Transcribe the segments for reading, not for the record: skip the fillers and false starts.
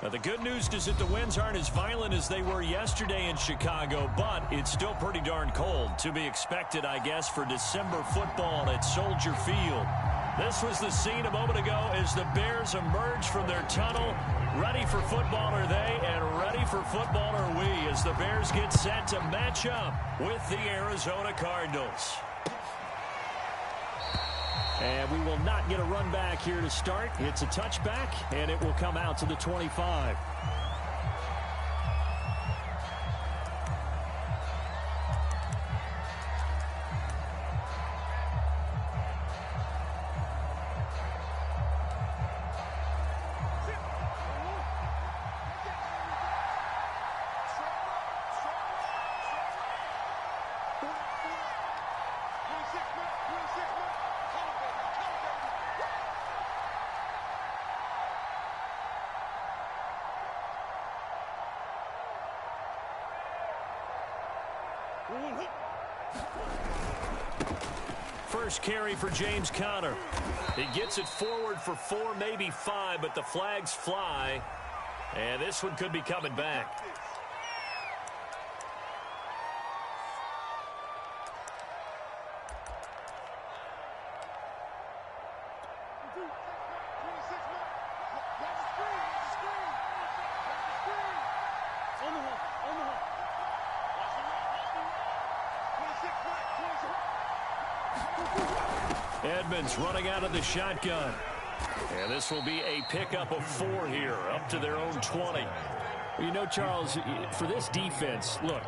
Now, the good news is that the winds aren't as violent as they were yesterday in Chicago, but it's still pretty darn cold. To be expected, I guess, for December football at Soldier Field. This was the scene a moment ago as the Bears emerge from their tunnel. Ready for football are they, and ready for football are we, as the Bears get set to match up with the Arizona Cardinals. And we will not get a run back here to start. It's a touchback, and it will come out to the 25. First carry for James Conner. He gets it forward for 4, maybe 5, but the flags fly. And this one could be coming back. Edmonds running out of the shotgun. And this will be a pickup of 4 here, up to their own 20. Well, you know, Charles, for this defense, look,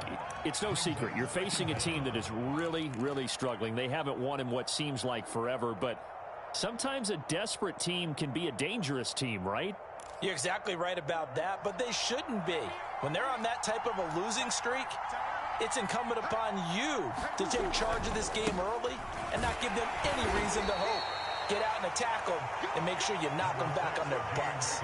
it's no secret. You're facing a team that is really, really struggling. They haven't won in what seems like forever, but sometimes a desperate team can be a dangerous team, right? You're exactly right about that, but they shouldn't be. When they're on that type of a losing streak, it's incumbent upon you to take charge of this game early and not give them any reason to hope. Get out and attack them and make sure you knock them back on their butts.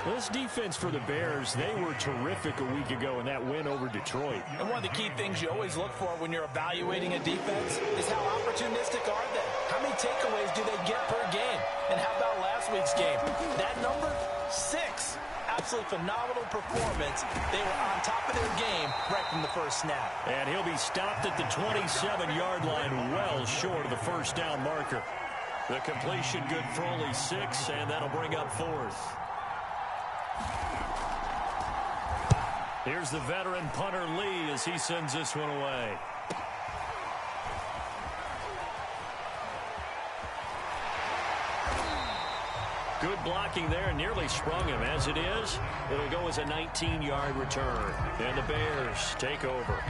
This defense for the Bears, they were terrific a week ago in that win over Detroit. And one of the key things you always look for when you're evaluating a defense is how opportunistic are they? How many takeaways do they get per game? And how about last week's game? That number, 6. Absolutely phenomenal performance. They were on top of their game right from the first snap. And he'll be stopped at the 27-yard line, well short of the first down marker. The completion good for only 6, and that'll bring up 4th. Here's the veteran punter Lee as he sends this one away. Good blocking there, nearly sprung him. As it is, it'll go as a 19-yard return. And the Bears take over.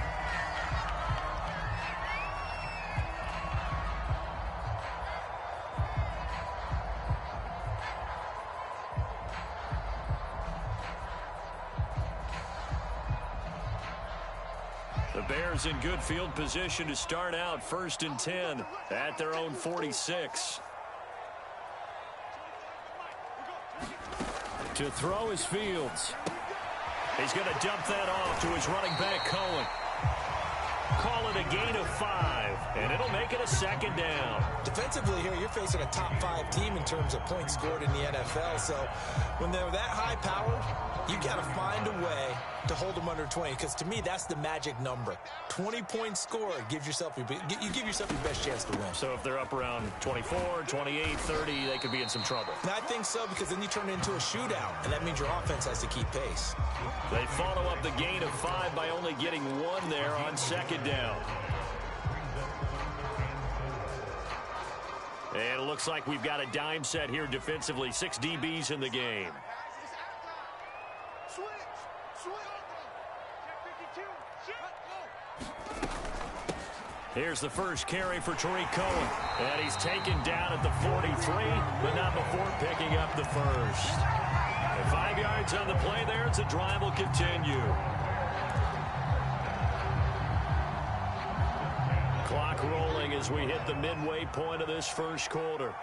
The Bears in good field position to start out 1st and 10 at their own 46. To throw is Fields. He's going to dump that off to his running back, Cohen. Call it a gain of 5, and it'll make it a 2nd down. Defensively here, you're facing a top 5 team in terms of points scored in the NFL. So when they're that high powered, you got to find a way to hold them under 20, because to me, that's the magic number. 20 points scored gives yourself you give yourself your best chance to win. So if they're up around 24, 28, 30, they could be in some trouble. And I think so, because then you turn it into a shootout, and that means your offense has to keep pace. They follow up the gain of 5 by only getting 1 there on 2nd down. And it looks like we've got a dime set here defensively. 6 DBs in the game. Here's the first carry for Tariq Cohen. And he's taken down at the 43, but not before picking up the first. And 5 yards on the play there as the drive will continue. Clock rolling as we hit the midway point of this first quarter.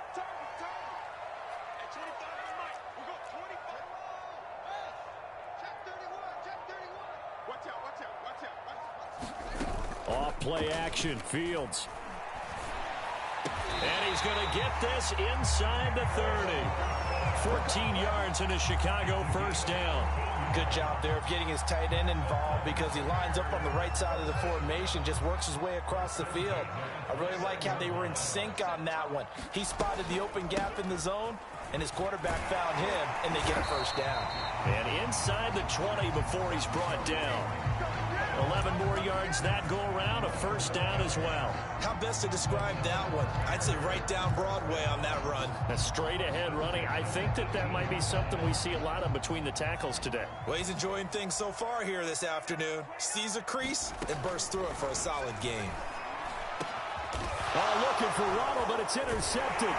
Off play action, Fields. And he's is going to get this inside the 30. 14 yards and a Chicago first down. Good job there of getting his tight end involved because he lines up on the right side of the formation, just works his way across the field. I really like how they were in sync on that one. He spotted the open gap in the zone, and his quarterback found him, and they get a first down. And inside the 20 before he's brought down. 11 more yards that go around, a first down as well. How best to describe that one? I'd say right down Broadway on that run. A straight ahead running. I think that might be something we see a lot of between the tackles today. Well, he's enjoying things so far here this afternoon. Sees a crease and bursts through it for a solid gain. Looking for Ronald, but it's intercepted.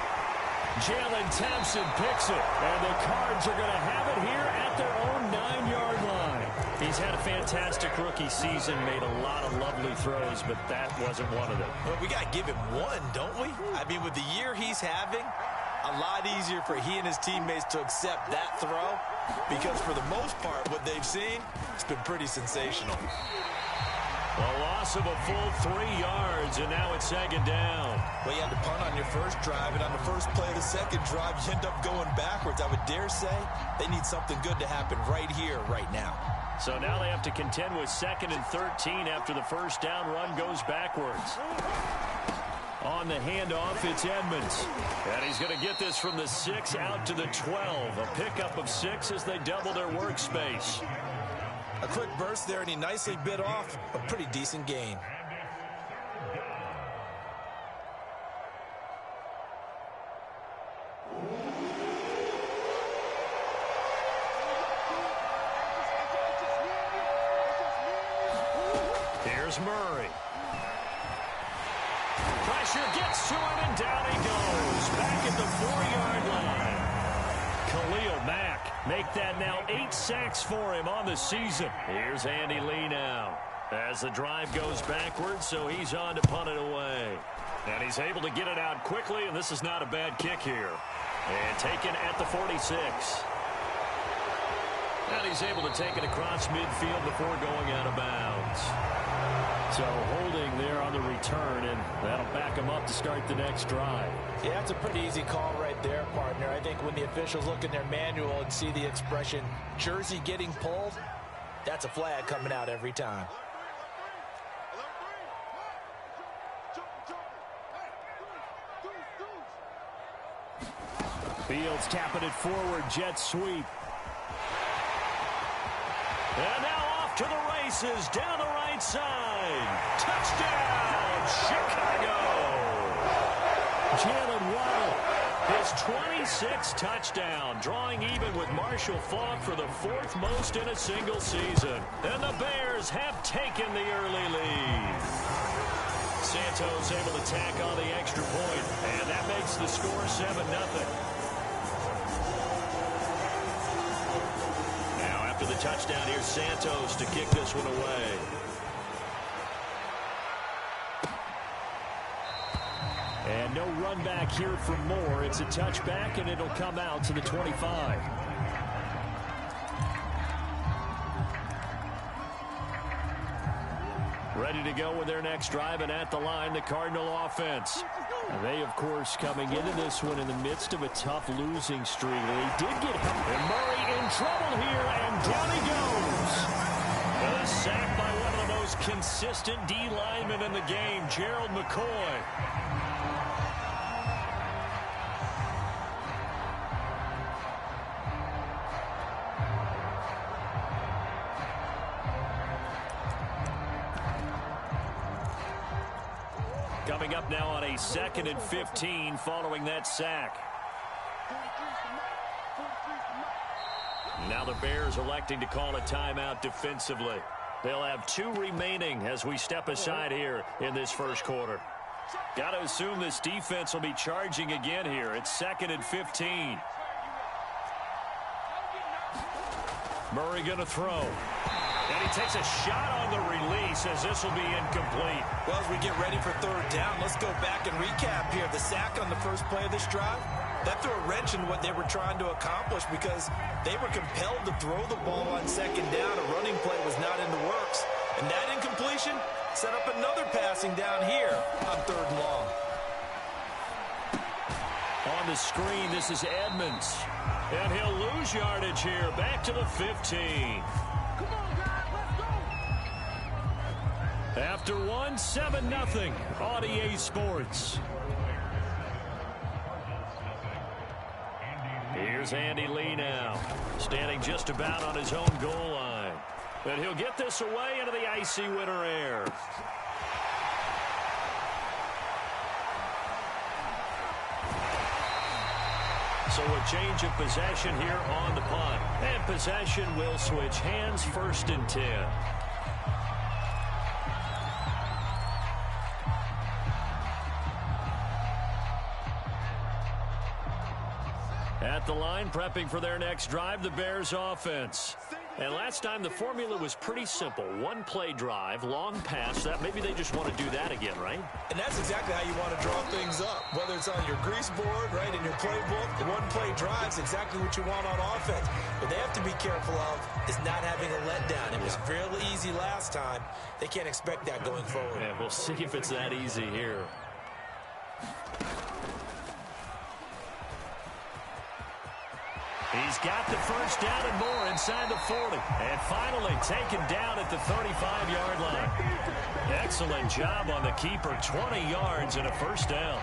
Jalen Thompson picks it, and the Cards are going to have it here at their own 9-yard line. He's had a fantastic rookie season, made a lot of lovely throws, but that wasn't one of them. Well, we got to give him one, don't we? I mean, with the year he's having, a lot easier for he and his teammates to accept that throw because for the most part, what they've seen, it's been pretty sensational. A loss of a full 3 yards, and now it's second down. Well, you had to punt on your first drive, and on the first play of the second drive, you end up going backwards. I would dare say they need something good to happen right here, right now. So now they have to contend with 2nd and 13 after the first down run goes backwards. On the handoff, it's Edmonds. And he's going to get this from the 6 out to the 12. A pickup of 6 as they double their workspace. A quick burst there, and he nicely bit off a pretty decent gain. Here's Murray. Pressure gets to him, and down he goes. Back at the 4-yard line. Khalil Mack make that now 8 sacks for him on the season. Here's Andy Lee now as the drive goes backwards, so he's on to punt it away. And he's able to get it out quickly, and this is not a bad kick here. And taken at the 46. And he's able to take it across midfield before going out of bounds. So holding there on the return, and that'll back him up to start the next drive. Yeah, that's a pretty easy call right there, partner. I think when the officials look in their manual and see the expression jersey getting pulled, that's a flag coming out every time. Fields tapping it forward, jet sweep. And now off to the races, down the right side. Touchdown, Chicago! Jalen WIO, his 26th touchdown, drawing even with Marshall Faulk for the 4th most in a single season. And the Bears have taken the early lead. Santos able to tack on the extra point, and that makes the score 7-0. After the touchdown, here's Santos to kick this one away. And no run back here for Moore. It's a touchback, and it'll come out to the 25. Ready to go with their next drive, and at the line, the Cardinal offense. And they, of course, coming into this one in the midst of a tough losing streak. They did get help. And Murray in trouble here, and down he goes. A sack by one of the most consistent D linemen in the game, Gerald McCoy. Coming up now on a 2nd and 15 following that sack. Now the Bears electing to call a timeout defensively. They'll have 2 remaining as we step aside here in this first quarter. Got to assume this defense will be charging again here. It's 2nd and 15. Murray going to throw. And he takes a shot on the release as this will be incomplete. Well, as we get ready for 3rd down, let's go back and recap here. The sack on the first play of this drive, that threw a wrench in what they were trying to accomplish because they were compelled to throw the ball on 2nd down. A running play was not in the works. And that incompletion set up another passing down here on 3rd and long. On the screen, this is Edmonds. And he'll lose yardage here. Back to the 15. After one, 7-0 on EA Sports. Here's Andy Lee now, standing just about on his own goal line. And he'll get this away into the icy winter air. So a change of possession here on the punt. And possession will switch hands, 1st and 10. At the line, prepping for their next drive, the Bears offense. And last time, the formula was pretty simple. One-play drive, long pass. That maybe they just want to do that again, right? And that's exactly how you want to draw things up. Whether it's on your grease board, right, in your playbook, the one-play drive is exactly what you want on offense. What they have to be careful of is not having a letdown. It was fairly easy last time. They can't expect that going forward. Yeah, we'll see if it's that easy here. He's got the first down and more inside the 40. And finally taken down at the 35-yard line. Excellent job on the keeper. 20 yards and a first down.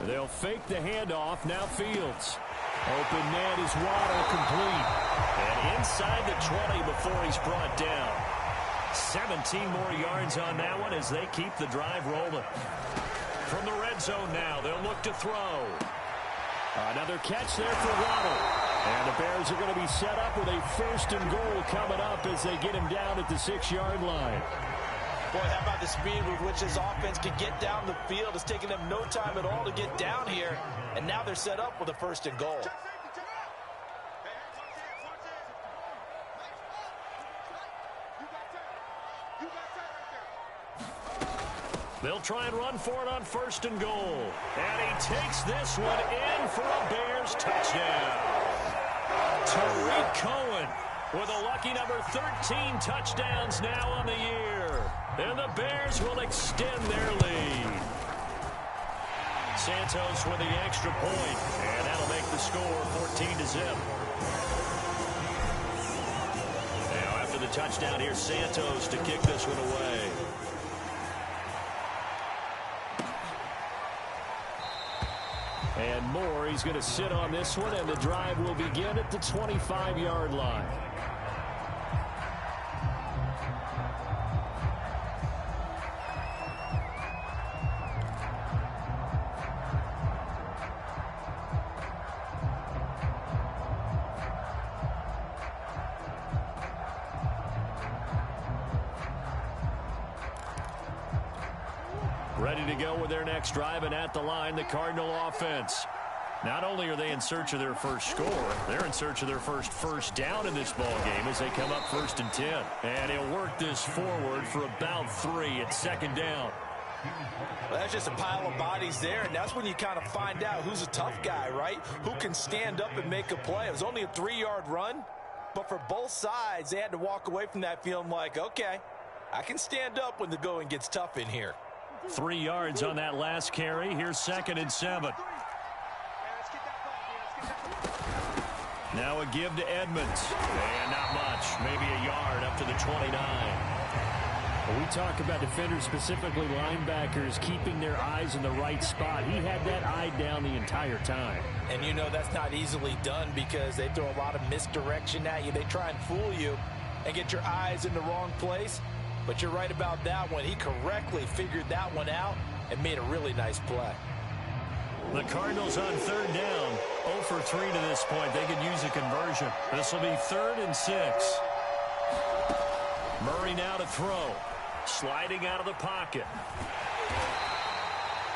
They'll fake the handoff. Now Fields. Open man is Waddle, complete. And inside the 20 before he's brought down. 17 more yards on that one as they keep the drive rolling. From the red zone now, they'll look to throw. Another catch there for Waddle. And the Bears are going to be set up with a 1st and goal coming up as they get him down at the 6-yard line. Boy, how about the speed with which this offense can get down the field? It's taking them no time at all to get down here. And now they're set up with a 1st and goal. They'll try and run for it on 1st and goal. And he takes this one in for a Bears touchdown. Tariq Cohen with a lucky number 13 touchdowns now on the year. And the Bears will extend their lead. Santos with the extra point. And that'll make the score 14-0. Now after the touchdown, here's Santos to kick this one away. And Moore, he's going to sit on this one, and the drive will begin at the 25-yard line. Ready to go with their next drive, and at the line, the Cardinal offense. Not only are they in search of their first score, they're in search of their first down in this ball game as they come up 1st and 10. And he'll work this forward for about 3 at 2nd down. Well, that's just a pile of bodies there, and that's when you kind of find out who's a tough guy, right? Who can stand up and make a play. It was only a 3-yard run, but for both sides, they had to walk away from that feeling like, okay, I can stand up when the going gets tough in here. 3 yards on that last carry. Here's 2nd and 7. Now a give to Edmonds. And not much. Maybe a yard up to the 29. When we talk about defenders, specifically linebackers, keeping their eyes in the right spot. He had that eye down the entire time. And you know that's not easily done because they throw a lot of misdirection at you. They try and fool you and get your eyes in the wrong place. But you're right about that one. He correctly figured that one out and made a really nice play. The Cardinals on 3rd down. 0 for 3 to this point. They could use a conversion. This will be 3rd and 6. Murray now to throw. Sliding out of the pocket.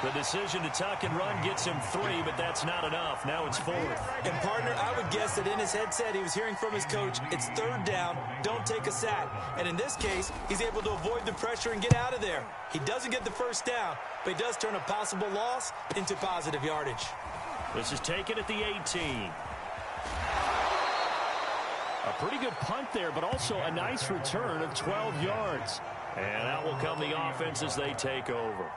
The decision to tuck and run gets him 3, but that's not enough. Now it's 4th. And, partner, I would guess that in his headset he was hearing from his coach, it's 3rd down, don't take a sack. And in this case, he's able to avoid the pressure and get out of there. He doesn't get the 1st down, but he does turn a possible loss into positive yardage. This is taken at the 18. A pretty good punt there, but also a nice return of 12 yards. And out will come the offense as they take over.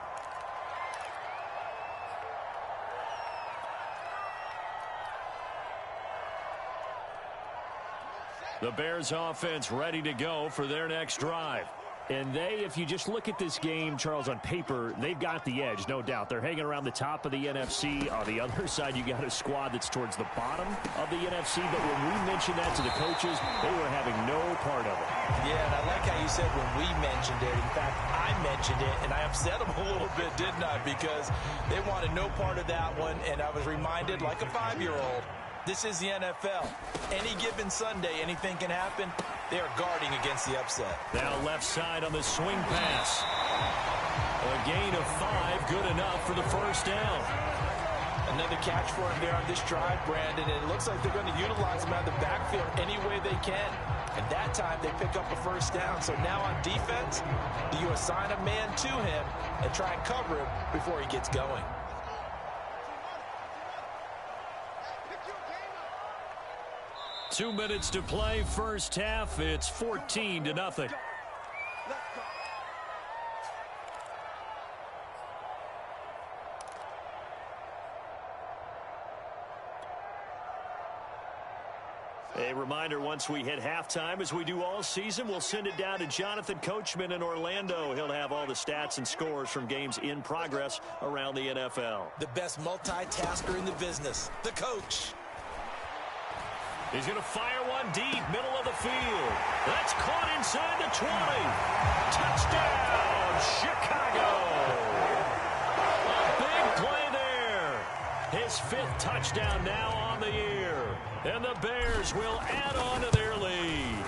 The Bears offense ready to go for their next drive. And if you just look at this game, Charles, on paper, they've got the edge, no doubt. They're hanging around the top of the NFC. On the other side, you got a squad that's towards the bottom of the NFC. But when we mentioned that to the coaches, they were having no part of it. Yeah, and I like how you said when we mentioned it. In fact, I mentioned it, and I upset them a little bit, didn't I? Because they wanted no part of that one, and I was reminded, like a 5-year-old, this is the NFL. Any given Sunday, anything can happen. They are guarding against the upset. Now left side on the swing pass. A gain of 5, good enough for the 1st down. Another catch for him there on this drive, Brandon, and it looks like they're going to utilize him out of the backfield any way they can. And that time they pick up a 1st down. So now on defense, do you assign a man to him and try and cover him before he gets going? Two minutes to play, first half. It's 14-0. A reminder, once we hit halftime, as we do all season, we'll send it down to Jonathan Coachman in Orlando. He'll have all the stats and scores from games in progress around the NFL. The best multitasker in the business, the coach. He's going to fire one deep, middle of the field. That's caught inside the 20. Touchdown, Chicago. A big play there. His 5th touchdown now on the year. And the Bears will add on to their lead.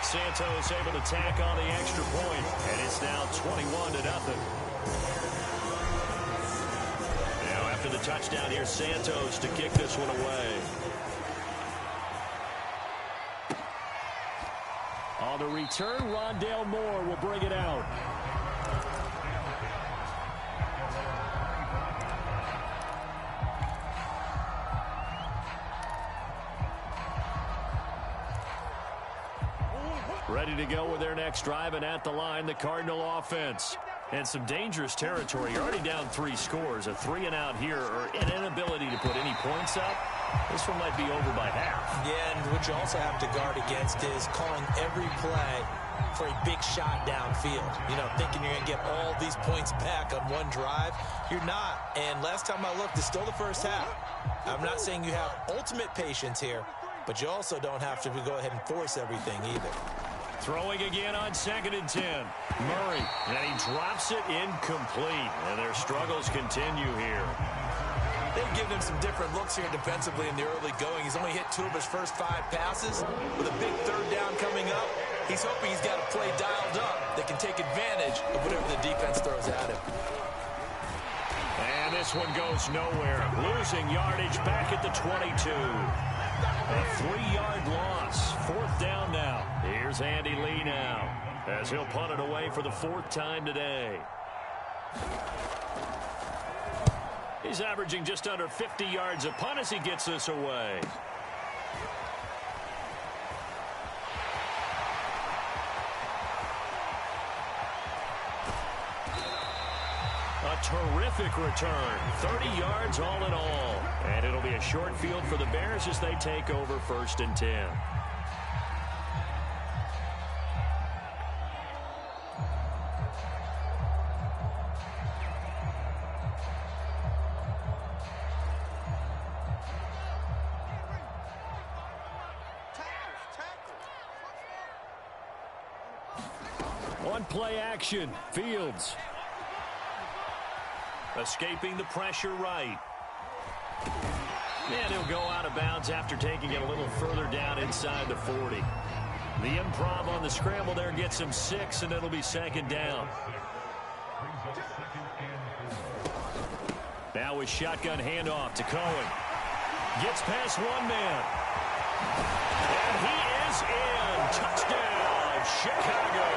Santos able to tack on the extra point, and it's now 21-0. Now after the touchdown, here's Santos to kick this one away. On the return, Rondale Moore will bring it out. Ready to go with their next drive, and at the line, the Cardinal offense. And some dangerous territory. You're already down 3 scores. A 3-and-out here, or an inability to put any points up. This one might be over by half. Yeah, and what you also have to guard against is calling every play for a big shot downfield. You know, thinking you're going to get all these points back on one drive. You're not. And last time I looked, it's still the first half. I'm not saying you have ultimate patience here, but you also don't have to go ahead and force everything either. Throwing again on 2nd and 10. Murray, and he drops it incomplete. And their struggles continue here. They've given him some different looks here defensively in the early going. He's only hit 2 of his first 5 passes. With a big 3rd down coming up, he's hoping he's got a play dialed up that can take advantage of whatever the defense throws at him. And this one goes nowhere. Losing yardage back at the 22. A 3-yard loss. 4th down now. Here's Andy Lee now, as he'll punt it away for the 4th time today. He's averaging just under 50 yards a punt as he gets this away. A terrific return. 30 yards all in all. And it'll be a short field for the Bears as they take over 1st and 10. On play action, Fields. Escaping the pressure right. And he'll go out of bounds after taking it a little further down inside the 40. The improv on the scramble there gets him 6, and it'll be 2nd down. go. A shotgun handoff to Cohen. Gets past one man. And he is in. Touchdown, Chicago.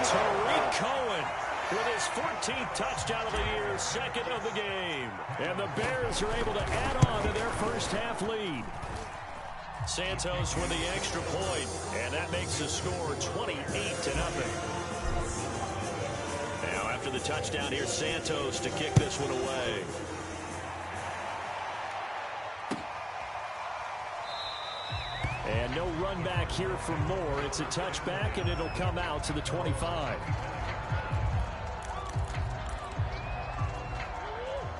Tariq Cohen with his 14th touchdown of the year, second of the game. And the Bears are able to add on to their first half lead. Santos with the extra point, and that makes the score 28-0. Now after the touchdown, here's Santos to kick this one away. And no run back here for Moore. It's a touchback, and it'll come out to the 25.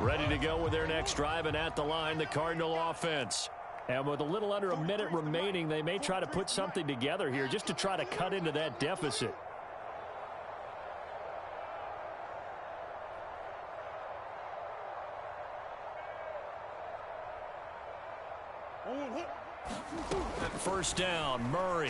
Ready to go with their next drive, and at the line, the Cardinal offense. And with a little under a minute remaining, they may try to put something together here just to try to cut into that deficit. First down, Murray.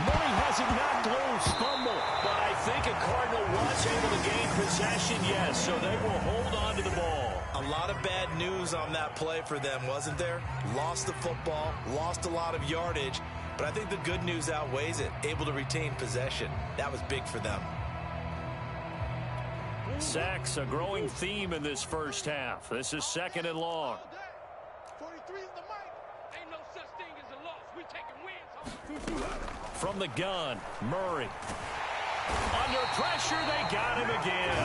Murray has it knocked loose, fumble. But I think a Cardinal was able to gain possession, yes, so they will hold on to the ball. A lot of bad news on that play for them, wasn't there? Lost the football, lost a lot of yardage, but I think the good news outweighs it. Able to retain possession. That was big for them. Sacks, a growing theme in this first half. This is second and long. 43 is the mic. Ain't no such thing as a loss. We taking wins. From the gun, Murray. Under pressure, they got him again.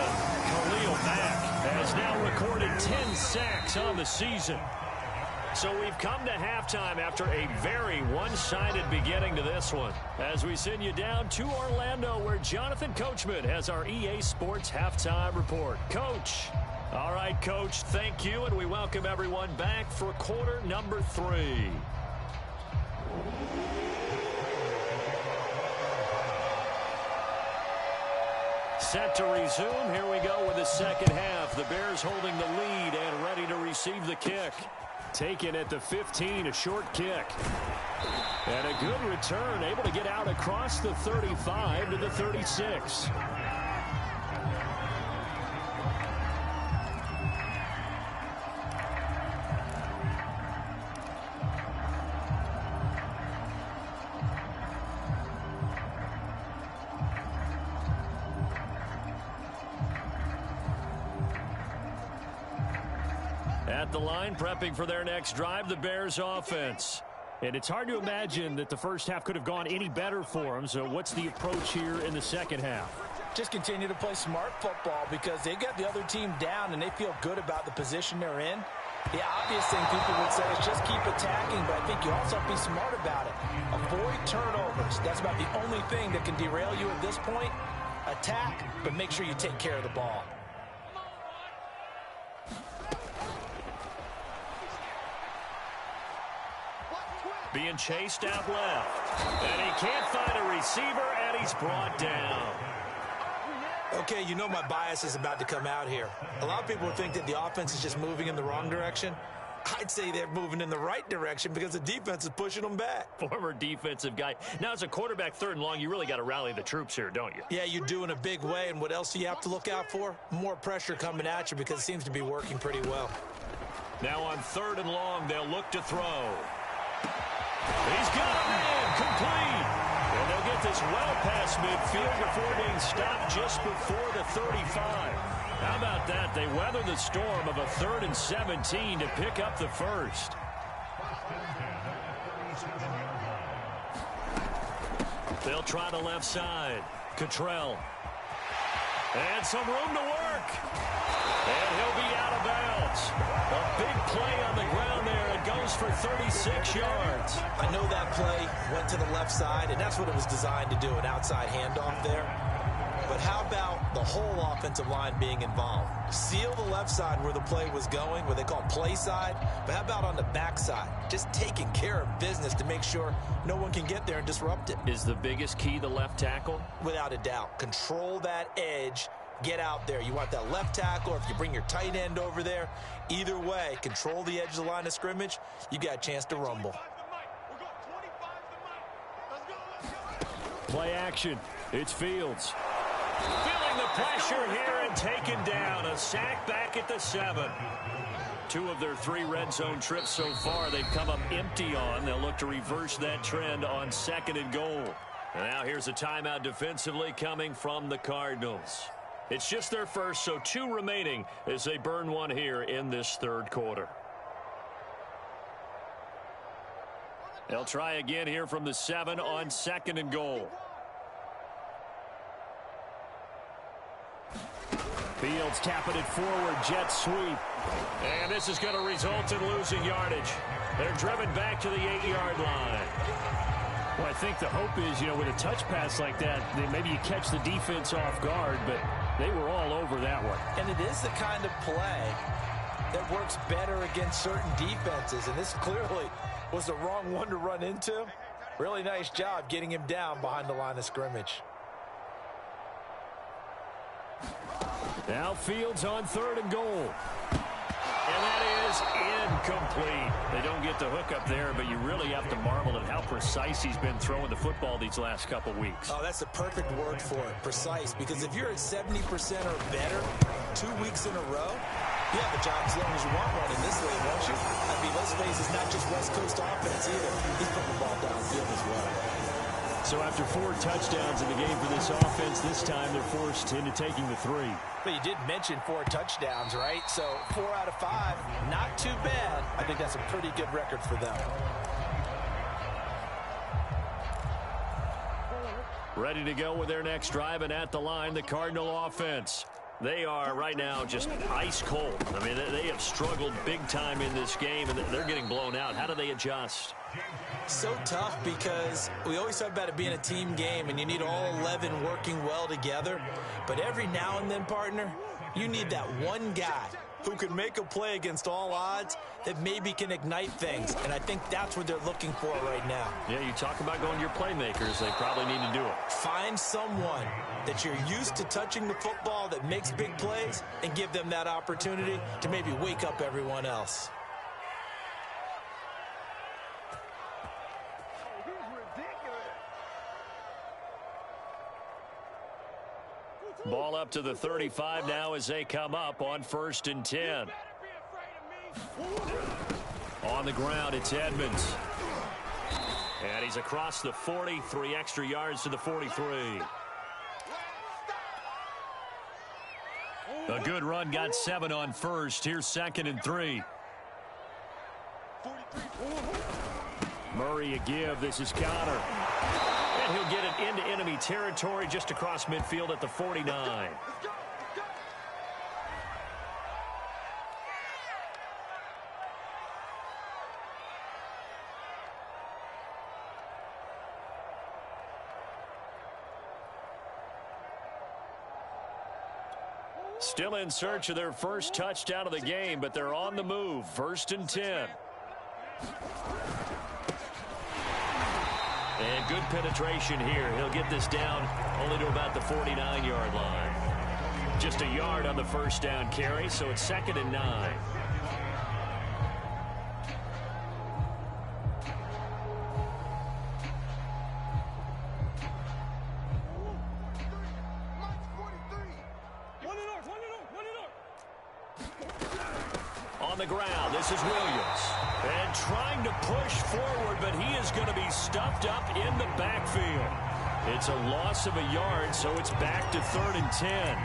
Khalil Mack has now recorded 10 sacks on the season. So we've come to halftime after a very one-sided beginning to this one. As we send you down to Orlando, where Jonathan Coachman has our EA Sports halftime report. Coach. All right, Coach, thank you, and we welcome everyone back for quarter number 3. Set to resume. Here we go with the second half. The Bears holding the lead and ready to receive the kick. Taken at the 15, a short kick. And a good return, able to get out across the 35 to the 36. At the line, prepping for their next drive, the Bears offense. And it's hard to imagine that the first half could have gone any better for them. So what's the approach here in the second half? Just continue to play smart football because they got the other team down and they feel good about the position they're in. The obvious thing people would say is just keep attacking, but I think you also have to be smart about it. Avoid turnovers. That's about the only thing that can derail you at this point. Attack, but make sure you take care of the ball. Being chased out left. And he can't find a receiver, and he's brought down. Okay, you know my bias is about to come out here. A lot of people think that the offense is just moving in the wrong direction. I'd say they're moving in the right direction because the defense is pushing them back. Former defensive guy. Now, as a quarterback, third and long, you really got to rally the troops here, don't you? Yeah, you do in a big way, and what else do you have to look out for? More pressure coming at you because it seems to be working pretty well. Now on third and long, they'll look to throw. He's got him in, complete. And they'll get this well past midfield before being stopped just before the 35. How about that? They weather the storm of a 3rd and 17 to pick up the first. They'll try the left side. Cottrell. And some room to work. And he'll be out of bounds. A big play on the ground there. It goes for 36 yards. I know that play went to the left side, and that's what it was designed to do, an outside handoff there. But how about the whole offensive line being involved? Seal the left side where the play was going, what they call play side. But how about on the back side? Just taking care of business to make sure no one can get there and disrupt it. Is the biggest key the left tackle? Without a doubt. Control that edge. Get out there. You want that left tackle, or if you bring your tight end over there, either way, control the edge of the line of scrimmage, you got a chance to rumble. Play action. It's Fields. Feeling the pressure here and taken down. A sack back at the 7. 2 of their 3 red zone trips so far they've come up empty on. They'll look to reverse that trend on 2nd and goal. And now here's a timeout defensively coming from the Cardinals. It's just their first, so 2 remaining as they burn one here in this 3rd quarter. They'll try again here from the 7 on 2nd and goal. Fields tapping it forward, jet sweep. And this is going to result in losing yardage. They're driven back to the 8-yard line. Well, I think the hope is, with a touch pass like that, maybe you catch the defense off guard, but they were all over that one. And it is the kind of play that works better against certain defenses, and this clearly was the wrong one to run into. Really nice job getting him down behind the line of scrimmage. Now Fields on 3rd and goal. And that is incomplete. They don't get the hook up there, but you really have to marvel at how precise he's been throwing the football these last couple weeks. Oh, that's the perfect word for it, precise. Because if you're at 70% or better 2 weeks in a row, you have a job as long as you want one in this league, won't you? I mean, let's face it, it's not just West Coast offense either. He's putting the ball downfield as well. So after 4 touchdowns in the game for this offense, this time they're forced into taking the 3. But you did mention 4 touchdowns, right? So 4 out of 5, not too bad. I think that's a pretty good record for them. Ready to go with their next drive, and at the line, the Cardinal offense. They are right now just ice cold. I mean, they have struggled big time in this game, and they're getting blown out. How do they adjust? So tough because we always talk about it being a team game, and you need all 11 working well together. But every now and then, partner, you need that one guy who can make a play against all odds that maybe can ignite things. And I think that's what they're looking for right now. Yeah, you talk about going to your playmakers. They probably need to do it. Find someone that you're used to touching the football that makes big plays and give them that opportunity to maybe wake up everyone else. Ball up to the 35 now as they come up on 1st and 10. On the ground, it's Edmonds. And he's across the 40, 3 extra yards to the 43. A good run, got 7 on 1st. Here's 2nd and 3. Murray a give. This is Connor. And he'll get it into enemy territory just across midfield at the 49. Still in search of their first touchdown of the game, but they're on the move. 1st and 10. And good penetration here. He'll get this down only to about the 49-yard line. Just a yard on the first down carry, so it's 2nd and 9. On the ground, this is Williams. And trying to push forward, but he is going to be stuffed up in the backfield. It's a loss of a yard, so it's back to 3rd and 10.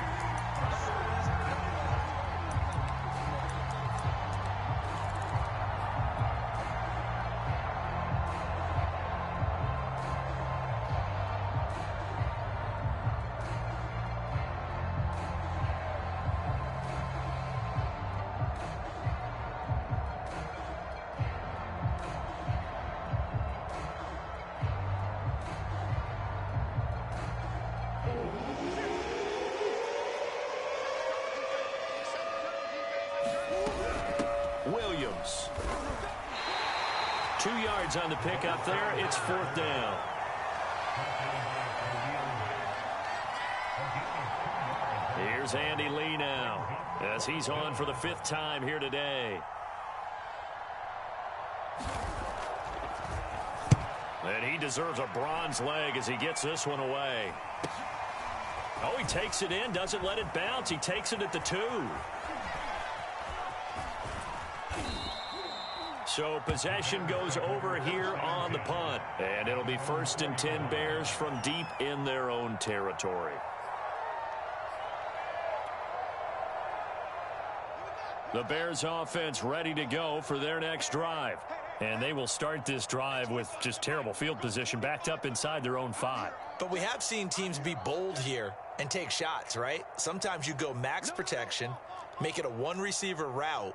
Williams. 2 yards on the pickup there. It's 4th down. Here's Andy Lee now as he's on for the 5th time here today. And he deserves a bronze leg as he gets this one away. Oh, he takes it in, doesn't let it bounce. He takes it at the 2. So possession goes over here on the punt. And it'll be 1st and 10 Bears from deep in their own territory. The Bears offense ready to go for their next drive. And they will start this drive with just terrible field position, backed up inside their own 5. But we have seen teams be bold here and take shots, right? Sometimes you go max protection, make it a one-receiver route,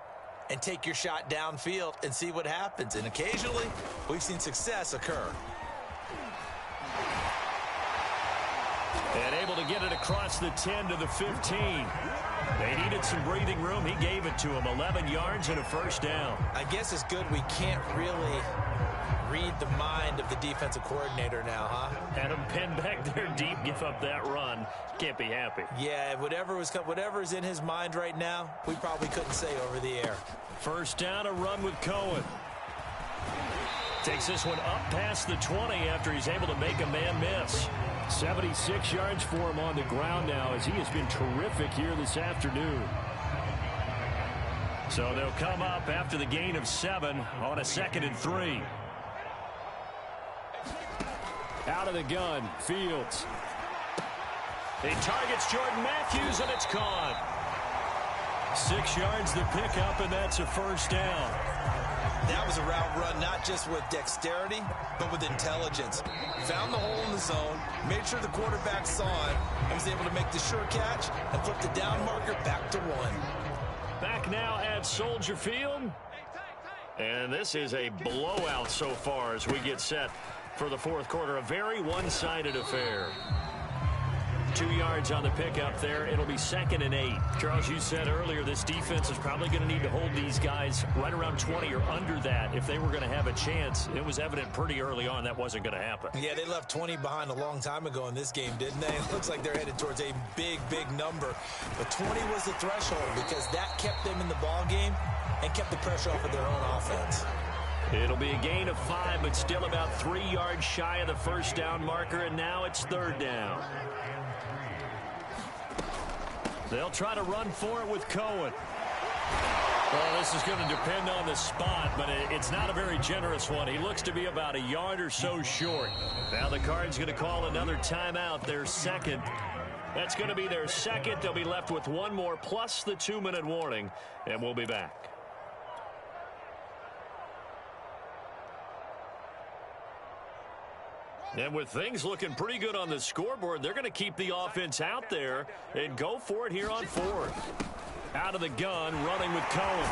and take your shot downfield and see what happens. And occasionally, we've seen success occur. And able to get it across the 10 to the 15. They needed some breathing room. He gave it to him. 11 yards and a 1st down. I guess it's good we can't really read the mind of the defensive coordinator now, huh? Had him pinned back there deep, give up that run. Can't be happy. Yeah, whatever's in his mind right now, we probably couldn't say over the air. 1st down, a run with Cohen. Takes this one up past the 20 after he's able to make a man miss. 76 yards for him on the ground now as he has been terrific here this afternoon. So they'll come up after the gain of 7 on a 2nd and 3. Out of the gun, Fields. He targets Jordan Matthews, and it's caught. 6 yards the pickup, and that's a 1st down. That was a route run not just with dexterity, but with intelligence. Found the hole in the zone, made sure the quarterback saw it, and was able to make the sure catch and flip the down marker back to 1. Back now at Soldier Field. And this is a blowout so far as we get set for the 4th quarter. A very one-sided affair. 2 yards on the pickup there. It'll be 2nd and 8. Charles, you said earlier this defense is probably going to need to hold these guys right around 20 or under that if they were going to have a chance. It was evident pretty early on that wasn't going to happen. Yeah, they left 20 behind a long time ago in this game, didn't they? It looks like they're headed towards a big, big number. But 20 was the threshold because that kept them in the ball game and kept the pressure off of their own offense. It'll be a gain of 5, but still about 3 yards shy of the 1st down marker, and now it's 3rd down. They'll try to run for it with Cohen. Well, this is going to depend on the spot, but it's not a very generous one. He looks to be about a yard or so short. Now the Card's going to call another timeout, their 2nd. That's going to be their 2nd. They'll be left with 1 more plus the 2-minute warning, and we'll be back. And with things looking pretty good on the scoreboard, they're going to keep the offense out there and go for it here on 4th. Out of the gun, running with Cohen.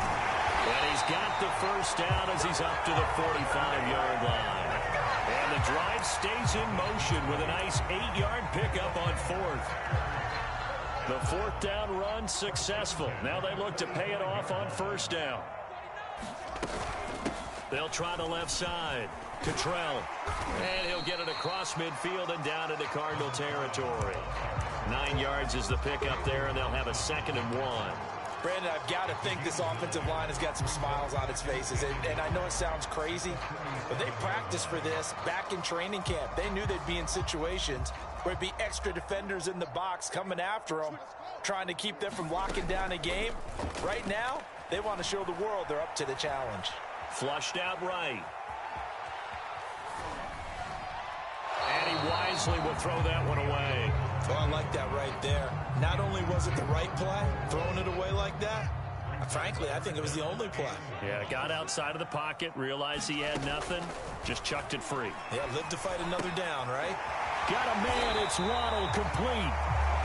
And he's got the 1st down as he's up to the 45-yard line. And the drive stays in motion with a nice 8-yard pickup on 4th. The 4th down run successful. Now they look to pay it off on 1st down. They'll try the left side. Cottrell. And he'll get it across midfield and down into Cardinal territory. 9 yards is the pickup there, and they'll have a 2nd and 1. Brandon, I've got to think this offensive line has got some smiles on its faces. And I know it sounds crazy, but they practiced for this back in training camp. They knew they'd be in situations where it'd be extra defenders in the box coming after them, trying to keep them from locking down a game. Right now, they want to show the world they're up to the challenge. Flushed out right. And he wisely will throw that one away. Oh, I like that right there. Not only was it the right play, throwing it away like that, frankly, I think it was the only play. Yeah, got outside of the pocket, realized he had nothing, just chucked it free. Yeah, live to fight another down, right? Got a man, it's Waddle, complete.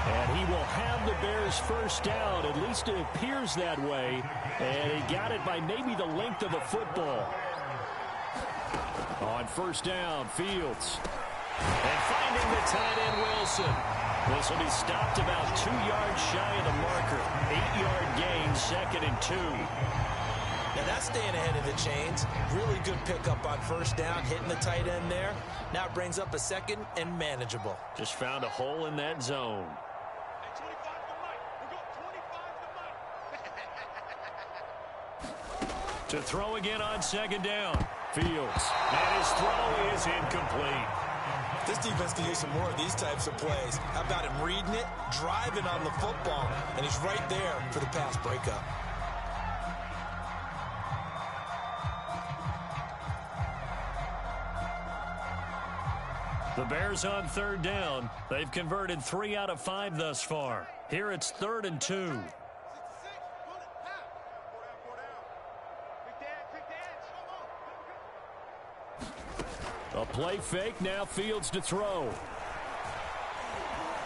And he will have the Bears' 1st down. At least it appears that way. And he got it by maybe the length of a football. On 1st down, Fields. And finding the tight end, Wilson. This will be stopped about 2 yards shy of the marker. 8-yard gain, 2nd and 2. Now that's staying ahead of the chains. Really good pickup on 1st down, hitting the tight end there. Now it brings up a 2nd and manageable. Just found a hole in that zone. To throw again on 2nd down. Fields. And his throw is incomplete. This defense can use some more of these types of plays. How about him reading it, driving on the football, and he's right there for the pass breakup. The Bears on third down. They've converted 3 out of 5 thus far. Here it's 3rd and 2. A play fake, now Fields to throw.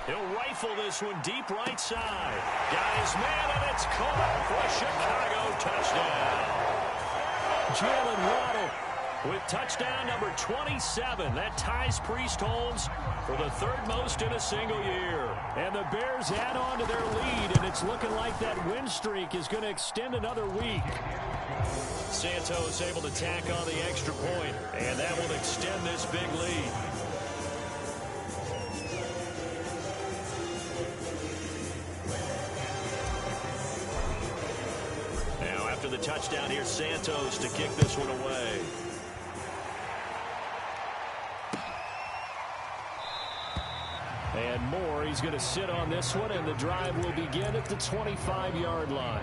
He'll rifle this one deep right side. Got his man, and it's caught for a Chicago touchdown. Jalen Waddle with touchdown number 27. That ties Priest-Holmes for the 3rd most in a single year. And the Bears add on to their lead, and it's looking like that win streak is going to extend another week. Santos able to tack on the extra point, and that will extend this big lead. Now after the touchdown, here's Santos to kick this one away. And Moore, he's going to sit on this one, and the drive will begin at the 25-yard line.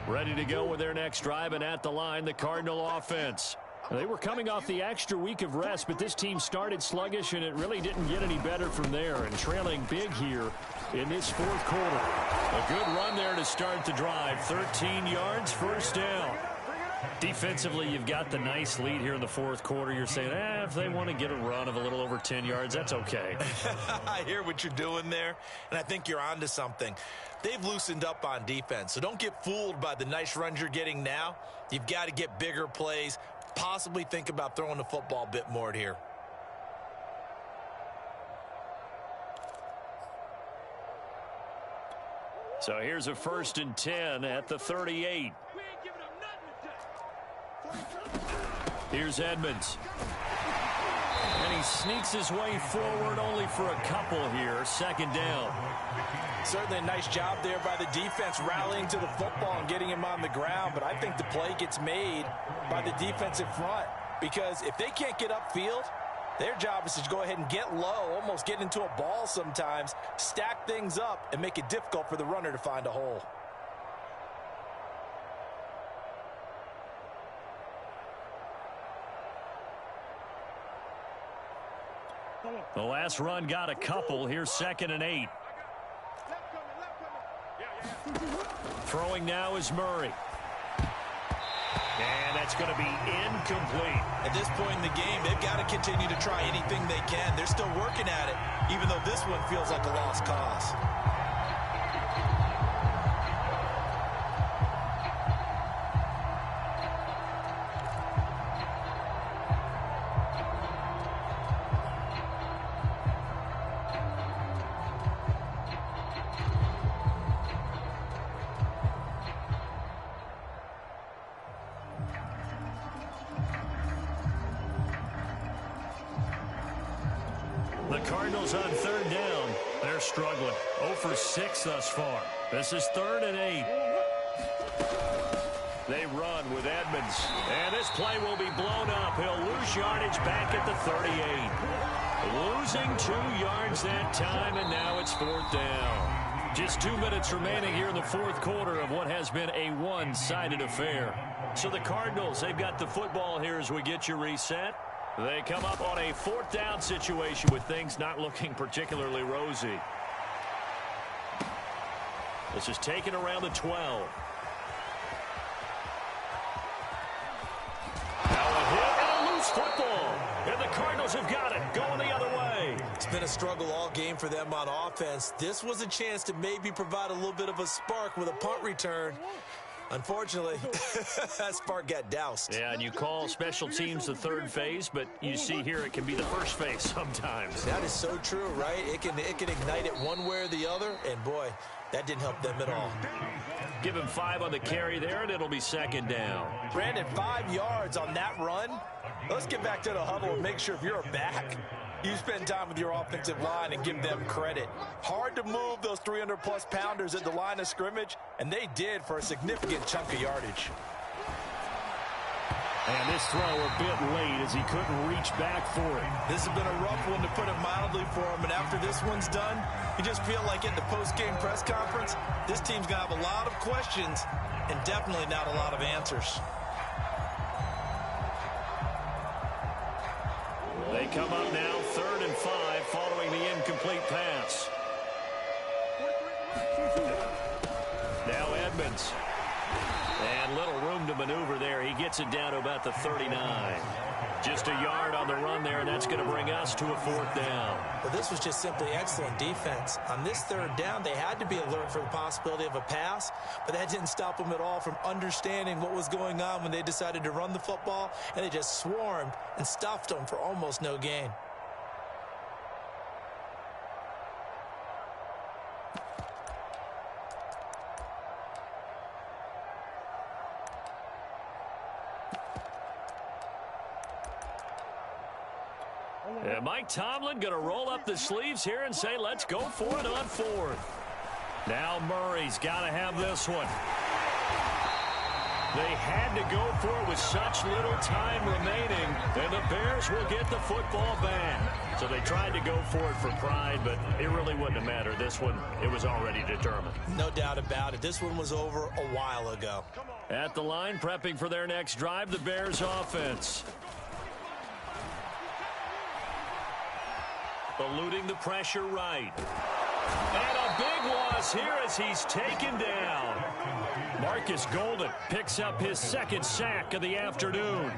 Ready to go with their next drive, and at the line, the Cardinal offense. They were coming off the extra week of rest, but this team started sluggish, and it really didn't get any better from there, and trailing big here in this 4th quarter. A good run there to start the drive. 13 yards, 1st down. Defensively, you've got the nice lead here in the 4th quarter. You're saying, if they want to get a run of a little over 10 yards, that's okay. I hear what you're doing there, and I think you're onto something. They've loosened up on defense, so don't get fooled by the nice runs you're getting now. You've got to get bigger plays, possibly think about throwing the football a bit more here. So here's a 1st and 10 at the 38. Here's Edmonds. And he sneaks his way forward only for a couple here. 2nd down. Certainly a nice job there by the defense rallying to the football and getting him on the ground, but I think the play gets made by the defensive front, because if they can't get upfield, their job is to go ahead and get low, almost get into a ball sometimes, stack things up, and make it difficult for the runner to find a hole. The last run got a couple. Here's 2nd and 8. Throwing now is Murray. And that's going to be incomplete. At this point in the game, they've got to continue to try anything they can. They're still working at it, even though this one feels like a lost cause. The Cardinals on 3rd down. They're struggling. 0 for 6 thus far. This is 3rd and 8. They run with Edmonds. And this play will be blown up. He'll lose yardage back at the 38. Losing 2 yards that time, and now it's 4th down. Just 2 minutes remaining here in the 4th quarter of what has been a one-sided affair. So the Cardinals, they've got the football here as we get you reset. They come up on a 4th down situation with things not looking particularly rosy. This is taken around the 12. Now a hit and a loose football. And the Cardinals have got it, going the other way. It's been a struggle all game for them on offense. This was a chance to maybe provide a little bit of a spark with a punt return. Unfortunately, that spark got doused. Yeah, and you call special teams the third phase, but you see here it can be the first phase sometimes. That is so true, right? It can ignite it one way or the other, and boy, that didn't help them at all. Give him 5 on the carry there, and it'll be second down. Brandon, 5 yards on that run. Let's get back to the huddle and make sure if you're a back, you spend time with your offensive line and give them credit. Hard to move those 300-plus pounders at the line of scrimmage, and they did for a significant chunk of yardage. And this throw a bit late as he couldn't reach back for it. This has been a rough one, to put it mildly, for him. And after this one's done, you just feel like at the post-game press conference, this team's going to have a lot of questions and definitely not a lot of answers. They come up now, 3rd and 5, following the incomplete pass. Now Edmonds. And little room to maneuver there. He gets it down to about the 39. Just a yard on the run there, and that's going to bring us to a 4th down. Well, this was just simply excellent defense. On this 3rd down, they had to be alert for the possibility of a pass, but that didn't stop them at all from understanding what was going on when they decided to run the football, and they just swarmed and stuffed them for almost no gain. And Mike Tomlin going to roll up the sleeves here and say, let's go for it on 4th. Now Murray's got to have this one. They had to go for it with such little time remaining, and the Bears will get the football back. So they tried to go for it for pride, but it really wouldn't have mattered. This one, it was already determined. No doubt about it. This one was over a while ago. At the line, prepping for their next drive, the Bears offense. Eluding the pressure right. And a big loss here as he's taken down. Marcus Golden picks up his 2nd sack of the afternoon.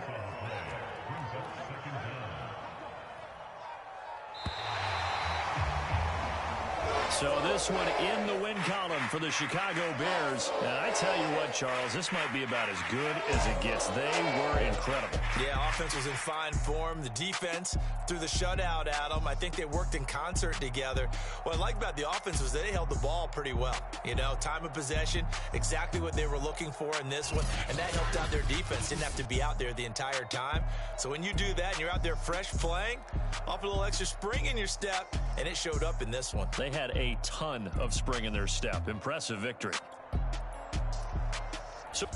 So this one in the win column for the Chicago Bears. And I tell you what, Charles, this might be about as good as it gets. They were incredible. Yeah, offense was in fine form. The defense threw the shutout at them. I think they worked in concert together. What I like about the offense was they held the ball pretty well. You know, time of possession, exactly what they were looking for in this one. And that helped out their defense. Didn't have to be out there the entire time. So when you do that and you're out there fresh playing, off a little extra spring in your step, and it showed up in this one. They had a ton of spring in their step. Impressive victory. So